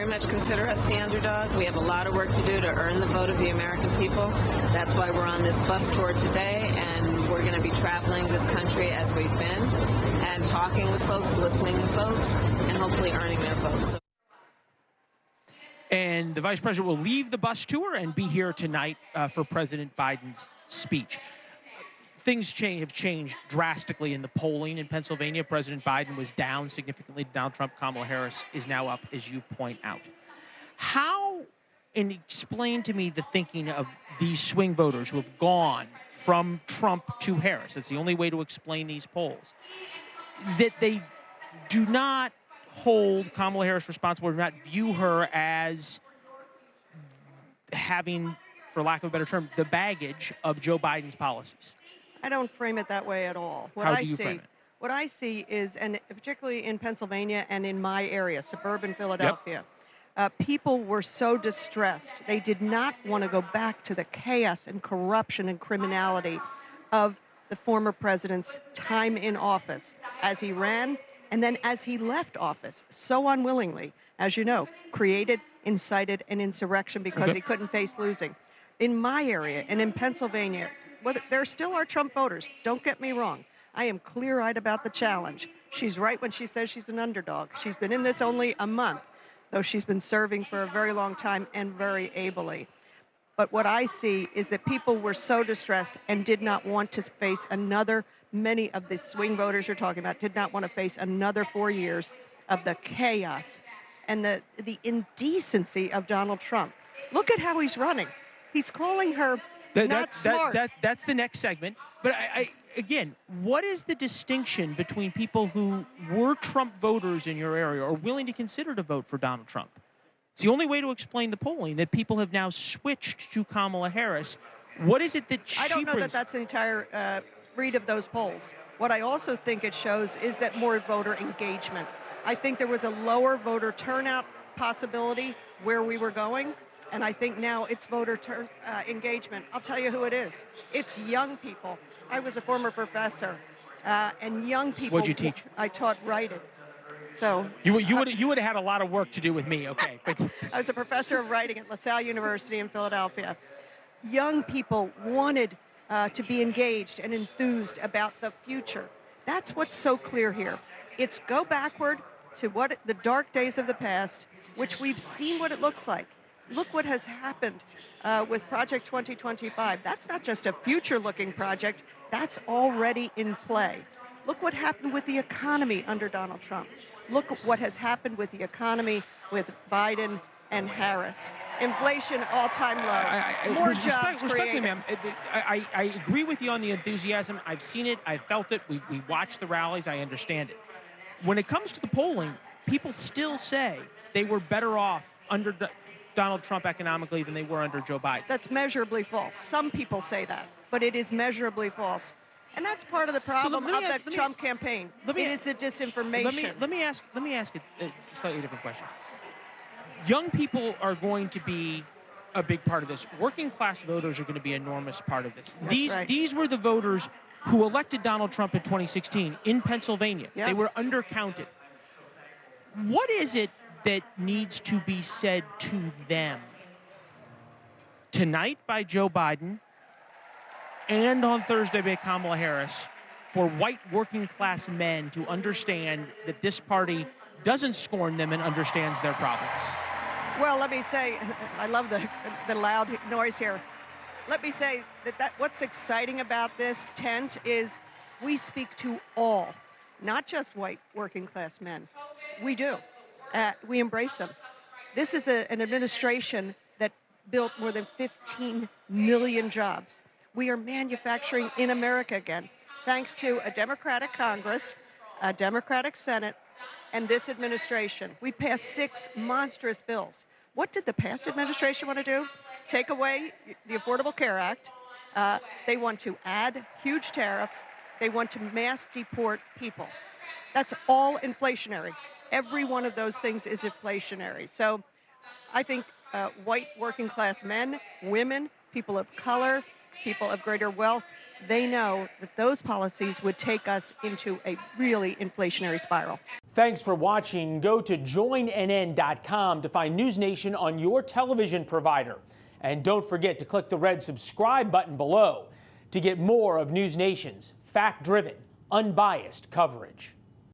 very much consider us the underdog. We have a lot of work to do to earn the vote of the American people. That's why we're on this bus tour today, and we're going to be traveling this country as we've been and talking with folks, listening to folks, and hopefully earning their votes. And the vice president will leave the bus tour and be here tonight for President Biden's speech. Things have changed drastically in the polling in Pennsylvania. President Biden was down significantly to Donald Trump. Kamala Harris is now up, as you point out. And explain to me the thinking of these swing voters who have gone from Trump to Harris. That's the only way to explain these polls. That they do not hold Kamala Harris responsible, do not view her as having, for lack of a better term, the baggage of Joe Biden's policies. I don't frame it that way at all. How do you frame it? What I see is, and particularly in Pennsylvania and in my area, suburban Philadelphia, people were so distressed. They did not want to go back to the chaos and corruption and criminality of the former president's time in office as he ran and then as he left office so unwillingly, as you know, created, incited an insurrection because he couldn't face losing. In my area and in Pennsylvania, there still are Trump voters. Don't get me wrong. I am clear-eyed about the challenge. She's right when she says she's an underdog. She's been in this only a month, though she's been serving for a very long time and very ably. But what I see is that people were so distressed and did not want to face many of the swing voters you're talking about did not want to face another 4 years of the chaos and the indecency of Donald Trump. Look at how he's running. He's calling her not smart. That's the next segment. But again, what is the distinction between people who were Trump voters in your area or willing to consider to vote for Donald Trump? It's the only way to explain the polling, that people have now switched to Kamala Harris. What is it that she I don't know brings? that that's the entire read of those polls. What I also think it shows is that more voter engagement. I think there was a lower voter turnout possibility where we were going, and I think now it's voter engagement. I'll tell you who it is. It's young people. I was a former professor, and young people. What'd you teach? I taught writing. So you would have had a lot of work to do with me, okay? But I was a professor of writing at LaSalle University in Philadelphia. Young people wanted to be engaged and enthused about the future. That's what's so clear here. It's go backward to the dark days of the past, which we've seen what it looks like. Look what has happened with Project 2025. That's not just a future-looking project. That's already in play. Look what happened with the economy under Donald Trump. Look at what has happened with the economy with Biden and Harris. Inflation all-time low. More jobs created. Ma'am, I agree with you on the enthusiasm. I've seen it. I've felt it. We watched the rallies. I understand it. When it comes to the polling, people still say they were better off under Donald Trump economically than they were under Joe Biden. That's measurably false. Some people say that, but it is measurably false. And that's part of the problem of the Trump campaign. It is the disinformation. Let me ask a slightly different question. Young people are going to be a big part of this. Working class voters are going to be an enormous part of this. These were the voters who elected Donald Trump in 2016 in Pennsylvania. Yep. They were undercounted. What is it that needs to be said to them tonight by Joe Biden and on Thursday by Kamala Harris for white working class men to understand that this party doesn't scorn them and understands their problems? Well, let me say, I love the loud noise here. Let me say that what's exciting about this tent is we speak to all, not just white working class men. We do. We embrace them. This is an administration that built more than 15 million jobs. We are manufacturing in America again, thanks to a Democratic Congress, a Democratic Senate, and this administration. We passed 6 monstrous bills. What did the past administration want to do? Take away the Affordable Care Act. They want to add huge tariffs. They want to mass deport people. That's all inflationary. Every one of those things is inflationary. So I think white working class men, women, people of color, people of greater wealth they know that those policies would take us into a really inflationary spiral. Thanks for watching. Go to joinnn.com to find NewsNation on your television provider. And don't forget to click the red subscribe button below to get more of NewsNation's fact-driven, unbiased coverage.